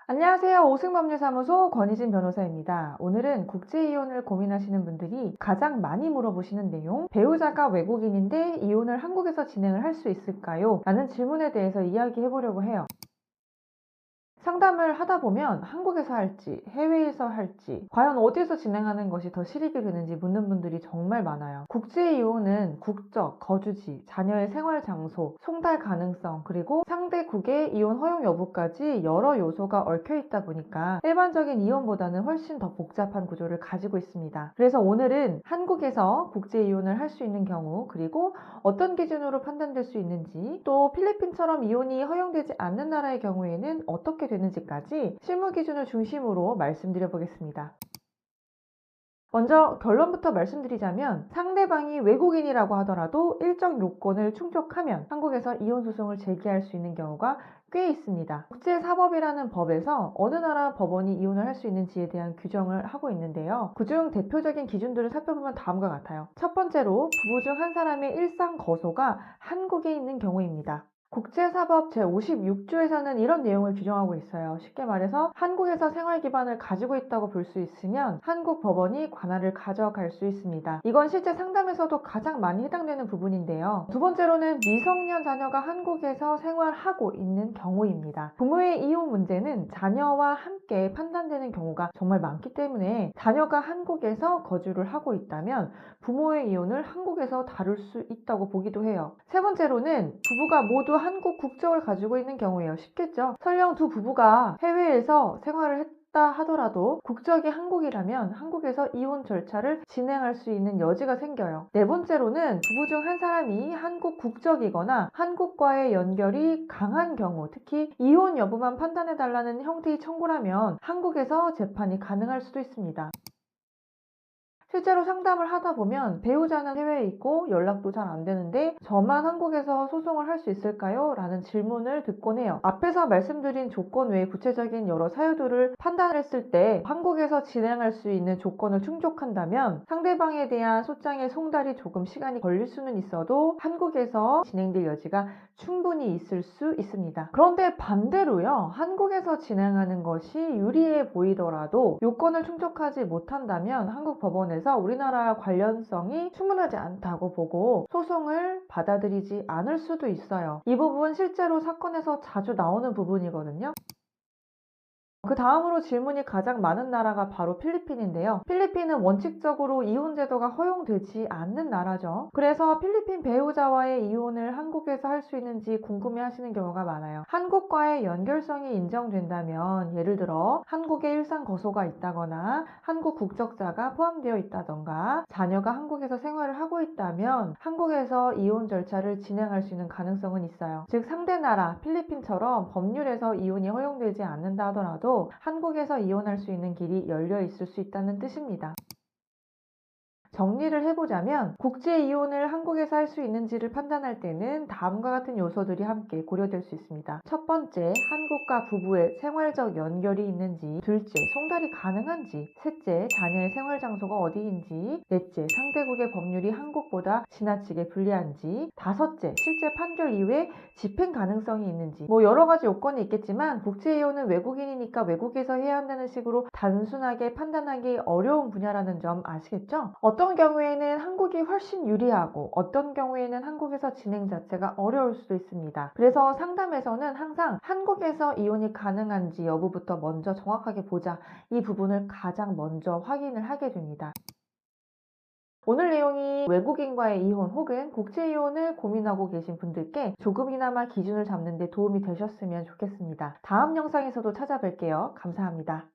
안녕하세요. 오승법률사무소 권희진 변호사입니다. 오늘은 국제이혼을 고민하시는 분들이 가장 많이 물어보시는 내용, 배우자가 외국인인데 이혼을 한국에서 진행을 할 수 있을까요? 라는 질문에 대해서 이야기해 보려고 해요. 상담을 하다 보면 한국에서 할지 해외에서 할지 과연 어디에서 진행하는 것이 더 실익이 되는지 묻는 분들이 정말 많아요. 국제이혼은 국적, 거주지, 자녀의 생활 장소, 송달 가능성, 그리고 상대국의 이혼 허용 여부까지 여러 요소가 얽혀 있다 보니까 일반적인 이혼보다는 훨씬 더 복잡한 구조를 가지고 있습니다. 그래서 오늘은 한국에서 국제이혼을 할 수 있는 경우, 그리고 어떤 기준으로 판단될 수 있는지, 또 필리핀처럼 이혼이 허용되지 않는 나라의 경우에는 어떻게 되는지까지 실무 기준을 중심으로 말씀드려 보겠습니다. 먼저 결론부터 말씀드리자면, 상대방이 외국인이라고 하더라도 일정 요건을 충족하면 한국에서 이혼 소송을 제기할 수 있는 경우가 꽤 있습니다. 국제사법이라는 법에서 어느 나라 법원이 이혼을 할 수 있는지에 대한 규정을 하고 있는데요. 그중 대표적인 기준들을 살펴보면 다음과 같아요. 첫 번째로, 부부 중 한 사람의 일상 거소가 한국에 있는 경우입니다. 국제사법 제56조에서는 이런 내용을 규정하고 있어요. 쉽게 말해서 한국에서 생활 기반을 가지고 있다고 볼 수 있으면 한국 법원이 관할을 가져갈 수 있습니다. 이건 실제 상담에서도 가장 많이 해당되는 부분인데요. 두 번째로는 미성년 자녀가 한국에서 생활하고 있는 경우입니다. 부모의 이혼 문제는 자녀와 함께 판단되는 경우가 정말 많기 때문에 자녀가 한국에서 거주를 하고 있다면 부모의 이혼을 한국에서 다룰 수 있다고 보기도 해요. 세 번째로는 부부가 모두 한국 국적을 가지고 있는 경우예요. 쉽겠죠? 설령 두 부부가 해외에서 생활을 했다 하더라도 국적이 한국이라면 한국에서 이혼 절차를 진행할 수 있는 여지가 생겨요. 네 번째로는 부부 중 한 사람이 한국 국적이거나 한국과의 연결이 강한 경우, 특히 이혼 여부만 판단해달라는 형태의 청구라면 한국에서 재판이 가능할 수도 있습니다. 실제로 상담을 하다 보면 배우자는 해외에 있고 연락도 잘 안 되는데 저만 한국에서 소송을 할 수 있을까요? 라는 질문을 듣곤 해요. 앞에서 말씀드린 조건 외에 구체적인 여러 사유들을 판단했을 때 한국에서 진행할 수 있는 조건을 충족한다면 상대방에 대한 소장의 송달이 조금 시간이 걸릴 수는 있어도 한국에서 진행될 여지가 충분히 있을 수 있습니다. 그런데 반대로요, 한국에서 진행하는 것이 유리해 보이더라도 요건을 충족하지 못한다면 한국 법원에서 우리나라 관련성이 충분하지 않다고 보고 소송을 받아들이지 않을 수도 있어요. 이 부분 실제로 사건에서 자주 나오는 부분이거든요. 그 다음으로 질문이 가장 많은 나라가 바로 필리핀인데요. 필리핀은 원칙적으로 이혼 제도가 허용되지 않는 나라죠. 그래서 필리핀 배우자와의 이혼을 한국에서 할 수 있는지 궁금해 하시는 경우가 많아요. 한국과의 연결성이 인정된다면, 예를 들어 한국에 일상 거소가 있다거나 한국 국적자가 포함되어 있다던가 자녀가 한국에서 생활을 하고 있다면 한국에서 이혼 절차를 진행할 수 있는 가능성은 있어요. 즉 상대 나라 필리핀처럼 법률에서 이혼이 허용되지 않는다 하더라도 한국에서 이혼할 수 있는 길이 열려 있을 수 있다는 뜻입니다. 정리를 해보자면, 국제 이혼을 한국에서 할 수 있는지를 판단할 때는 다음과 같은 요소들이 함께 고려될 수 있습니다. 첫 번째, 한국과 부부의 생활적 연결이 있는지. 둘째, 송달이 가능한지. 셋째, 자녀의 생활 장소가 어디인지. 넷째, 상대국의 법률이 한국보다 지나치게 불리한지. 다섯째, 실제 판결 이후에 집행 가능성이 있는지. 여러 가지 요건이 있겠지만 국제 이혼은 외국인이니까 외국에서 해야 한다는 식으로 단순하게 판단하기 어려운 분야라는 점 아시겠죠? 어떤 경우에는 한국이 훨씬 유리하고 어떤 경우에는 한국에서 진행 자체가 어려울 수도 있습니다. 그래서 상담에서는 항상 한국에서 이혼이 가능한지 여부부터 먼저 정확하게 보자, 이 부분을 가장 먼저 확인을 하게 됩니다. 오늘 내용이 외국인과의 이혼 혹은 국제이혼을 고민하고 계신 분들께 조금이나마 기준을 잡는 데 도움이 되셨으면 좋겠습니다. 다음 영상에서도 찾아뵐게요. 감사합니다.